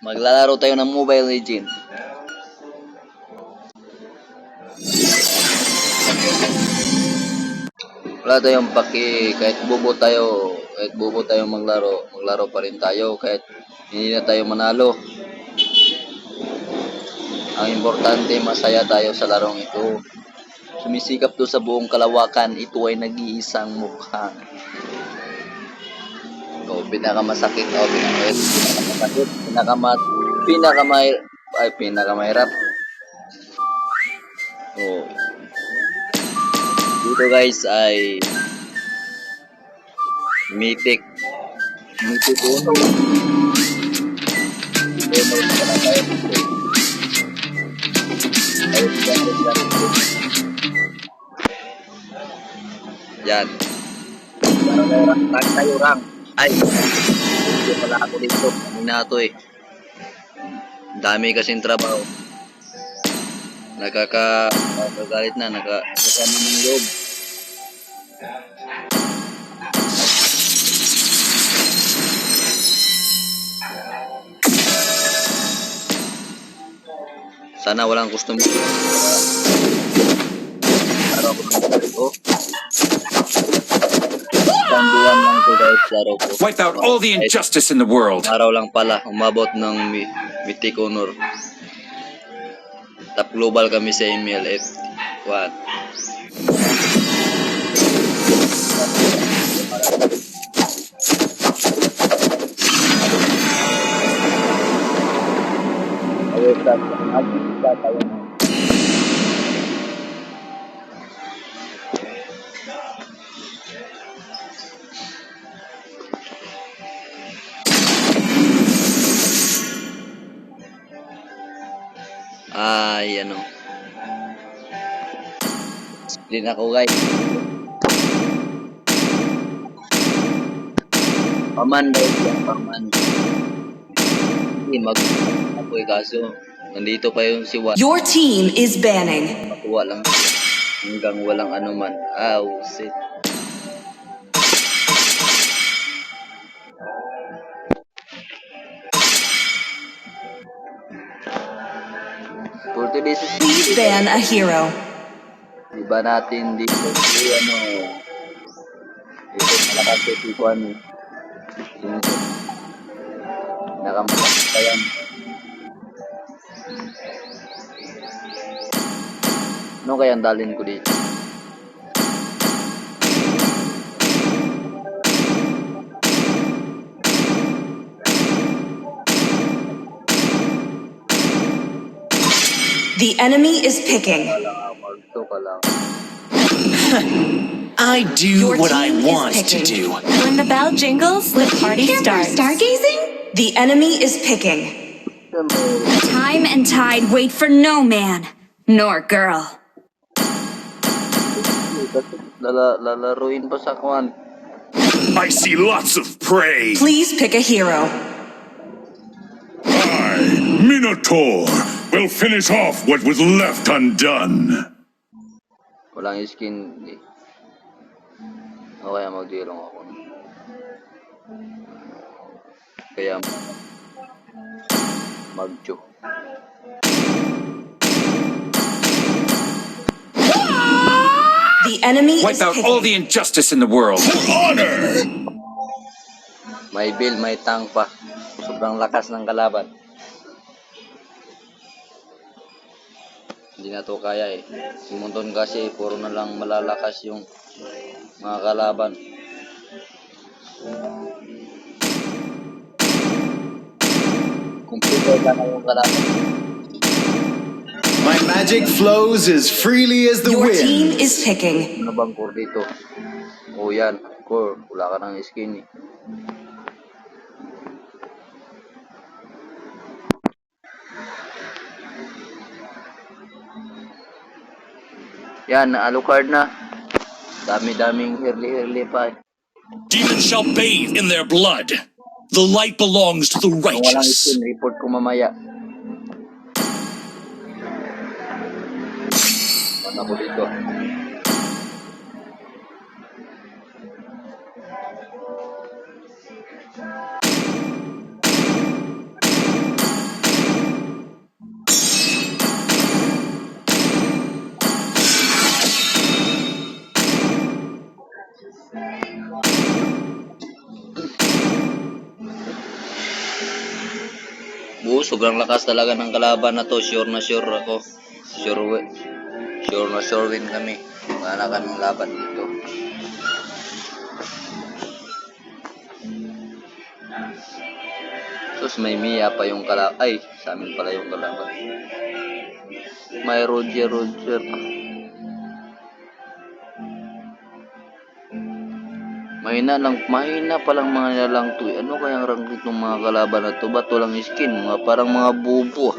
Maglalaro tayo ng Mobile Legends. Wala tayong paki, kahit bubo tayo maglaro pa rin tayo kahit hindi na tayo manalo. Ang importante, masaya tayo sa larong ito. Sumisikap to sa buong kalawakan, ito ay nag-iisang mukha. Pinakamasakit, pinakamahirap. Dito guys ay Mythic 1. Yan. Tayo rank. Ay, hindi pala ako dito. Kanina to eh. Dami kasing trabaho. Nakagalit na, nakasama ng loob. Sana walang customer. Laro ko ng ito. Tanduan lang ito guys, laro ko. Wipe out all the injustice in the world. Araw lang pala, umabot ng Mythic Honor. Top global kami sa email at what? Ay, ano. Split ako guys. Paman daw yung paman. Hindi ako kaso nandito pa yung si Wat. Your team is banning. Makuha lang hanggang walang anuman. Shit. For today's Please ban a hero. Iba natin dito si ano. Dito malakas si Juan. Nakamalakas pa yan. Ano kaya ang dalin ko dito? The enemy is picking. I do Your what I team is want to picking. do. When the bell jingles, the party starts. Stargazing? The enemy is picking. Time and tide wait for no man, nor girl. Lalaruin pa sa kwan. I see lots of prey. Please pick a hero. I, Minotaur, will finish off what was left undone. Walang skin. O kaya magdirong ako. Kaya magjo. The enemy Wipe is out all the picking. injustice in the world. Honor! May build, may tank pa. Sobrang lakas ng kalaban. Hindi na to kaya eh. Si Monton kasi puro na lang malalakas yung mga kalaban. Computer lang yung kalaban. My magic flows as freely as the Your wind. team is picking. Ano bang core dito? O yan, core. Wala ka ng skin eh. Yan, Alucard na. Dami-daming early pa eh. Demons shall bathe in their blood. The light belongs to the Kung walang righteous. skin, report ko mamaya. Ano ko dito? Sobrang lakas talaga ng kalaban na to. Sure na sure ako. Sure na sure win kami. Wala kaming laban dito. Tapos may Mia pa yung kalaban. Ay, sa amin pala yung kalaban. May Roger. Mahina palang mga nilalang to. Ano kayang rank ng mga kalaban na to? Ba't walang skin? Parang mga bubo.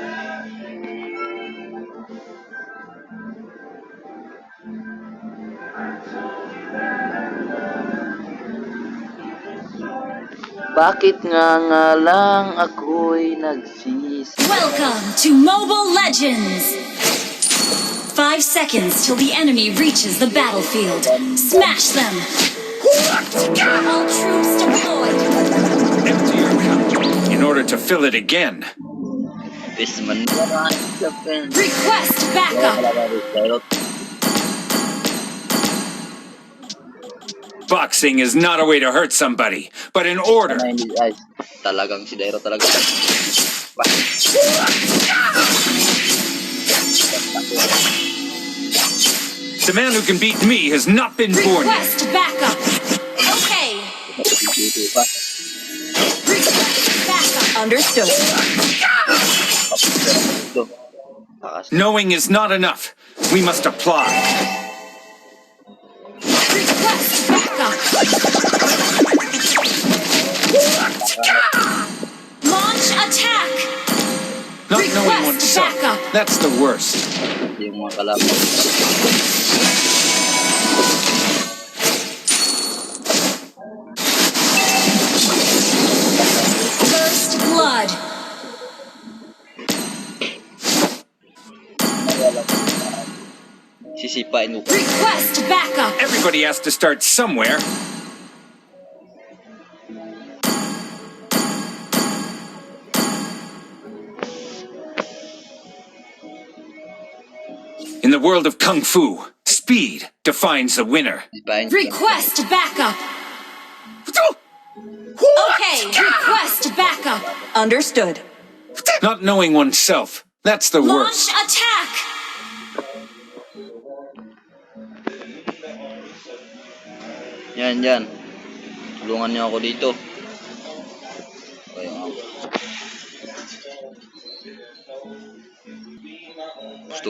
Bakit nga lang ako'y nagsisi? Welcome to Mobile Legends! 5 seconds till the enemy reaches the battlefield. Smash them! All troops deployed! Empty your cup in order to fill it again. Bisman. Request backup! Boxing is not a way to hurt somebody, but in order. Ay, talagang si Dairo talaga. The man who can beat me has not been born yet. Request backup! Okay! Request backup! Understood. Knowing is not enough. We must apply. Request backup! Launch attack! Not knowing Request oneself. backup. That's the worst. Yung mga kalaban. First blood! Sisipain mo. Request backup! Everybody has to start somewhere. In the world of Kung Fu, speed defines the winner. Sisipain. Request backup! Okay, request backup! Understood. Not knowing oneself. That's the Launch worst. attack! Yan. Tulungan niyo ako dito. Ayun ako.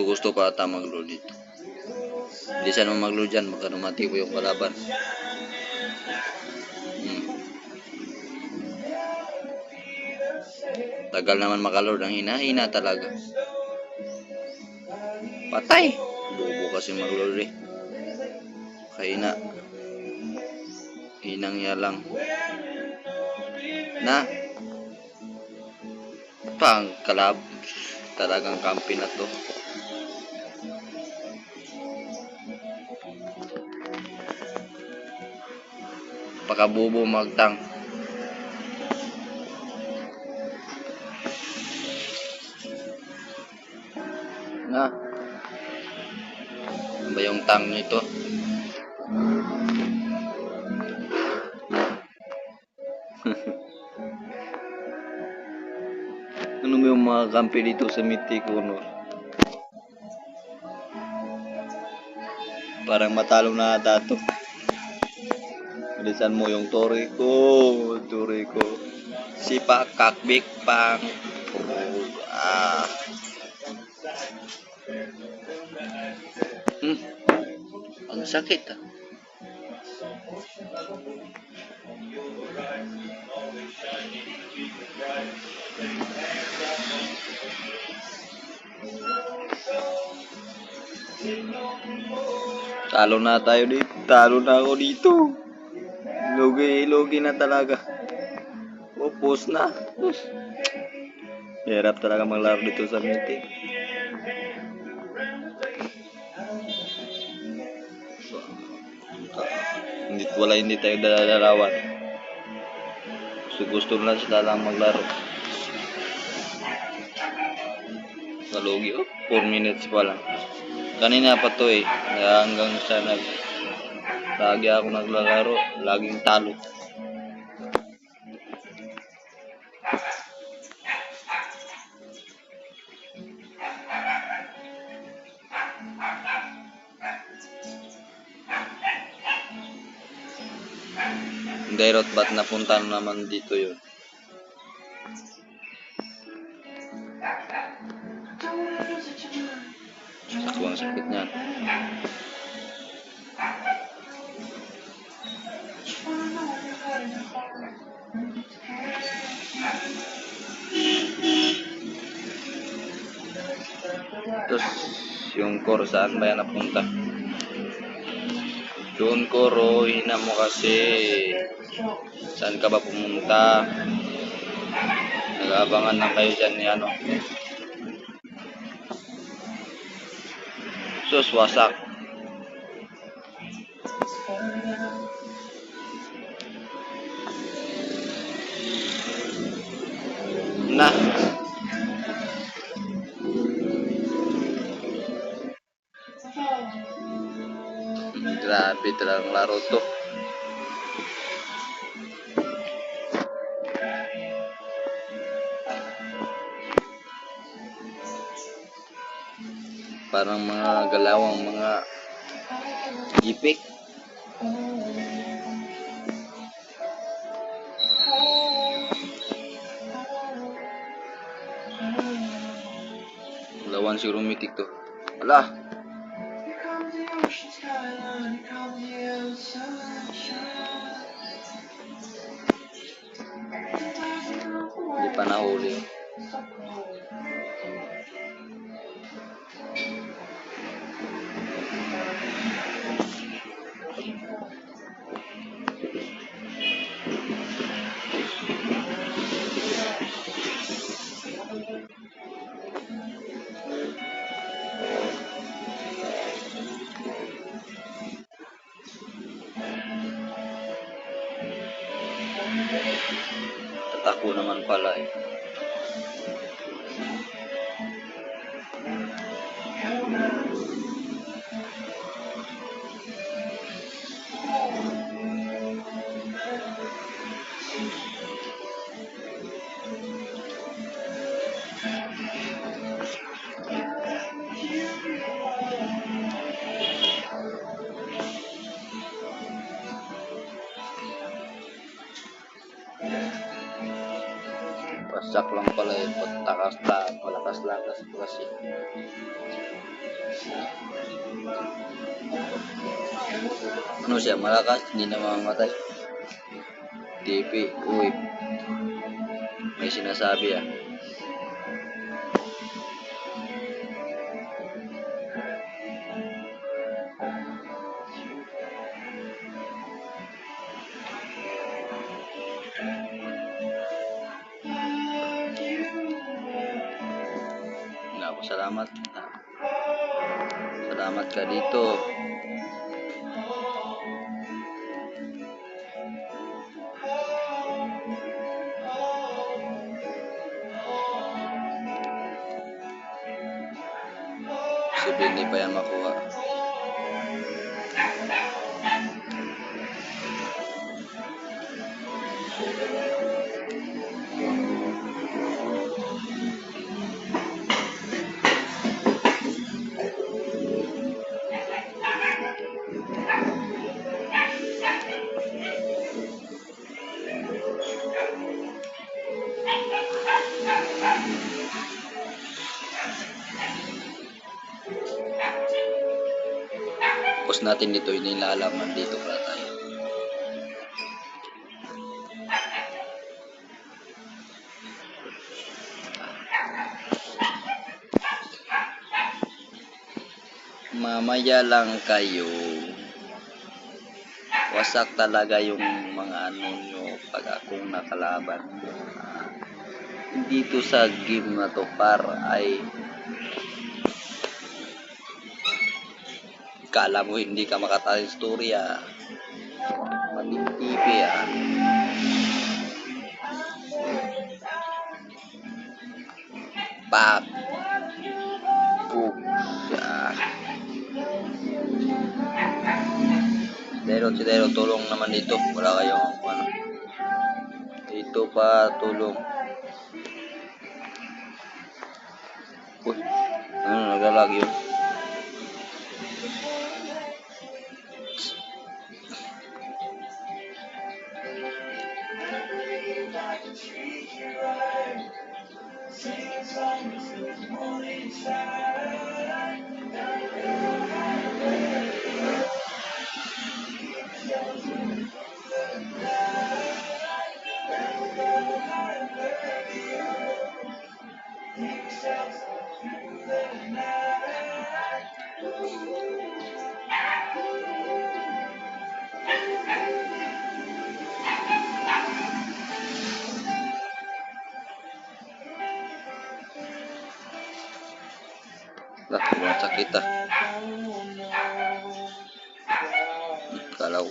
Gusto pa ata mag-load dito. Bilisan mo mag-load dyan. Baka numatibo yung kalaban. Tagal naman makaload. Ang hina talaga. Patay! Bobo kasi mag-load eh. Kahina. Hinang ya lang. Na. Pang kalab. Talagang kampi na to. Pakabubo magtang. Na. Ano ba yung tang nito? Ano ba yung mga kampi dito sa Mythic Honor? Parang matalo na ata to. Bilisan mo yung Toriko. Sipa kakbik pang. Ang sakit ah. Talo na tayo dito. Talo na ako dito. Logi na talaga. Upos na. Hirap talaga maglaro dito sa Mythic. Hindi tayo dalalawan. Gusto na sila lang maglaro. Nalugi 4 minutes pa lang. Kanina pa to eh. Kaya hanggang sa lagi ako naglalaro, laging talo. Dairot, ba't napunta naman dito yun? Sakwang sakit niyan. Terus yung core saan ba yan napunta? Doon Koro, hina mo kasi. Saan ka ba pumunta? Nag-aabangan lang kayo dyan ni ano. Sus, wasak. Nah. Grabe talagang laro to. Parang mga galawang mga ipik. Lawan si Rumitik to. Alah. Hindi pa nahuli. Tatakbo naman pala eh. Pasak lang pala eh. Palakas-lakas kasi. Ano siya, malakas, hindi na mamamatay. TP, uy. May sinasabi ah. Naku, salamat. Salamat ka dito. Sabihin hindi pa yan makuha. Post natin dito, hindi nilalaman dito para tayo. Mamaya lang kayo. Wasak talaga yung mga ano nyo pag akong nakalaban. Dito sa game na to par ay kala mo hindi ka makatali storya. Matitipi ah. Pak. Pusa. Si Dairot, tulong naman dito. Wala kayong ano. Dito pa, tulong. Uy, ano, nagalag yun. Lah, kurang sakit ah. Kalau oh,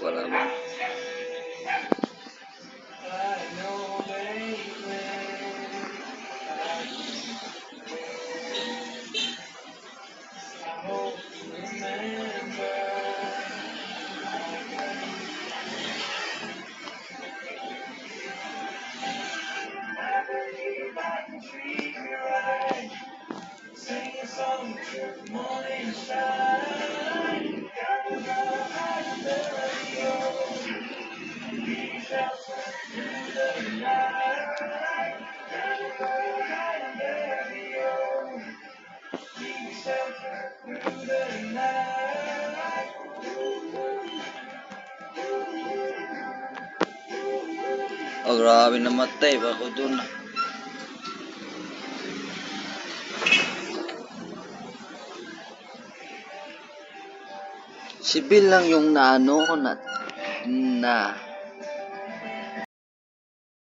grabe, namatay pa ako dun. Si Bill lang yung naano ko na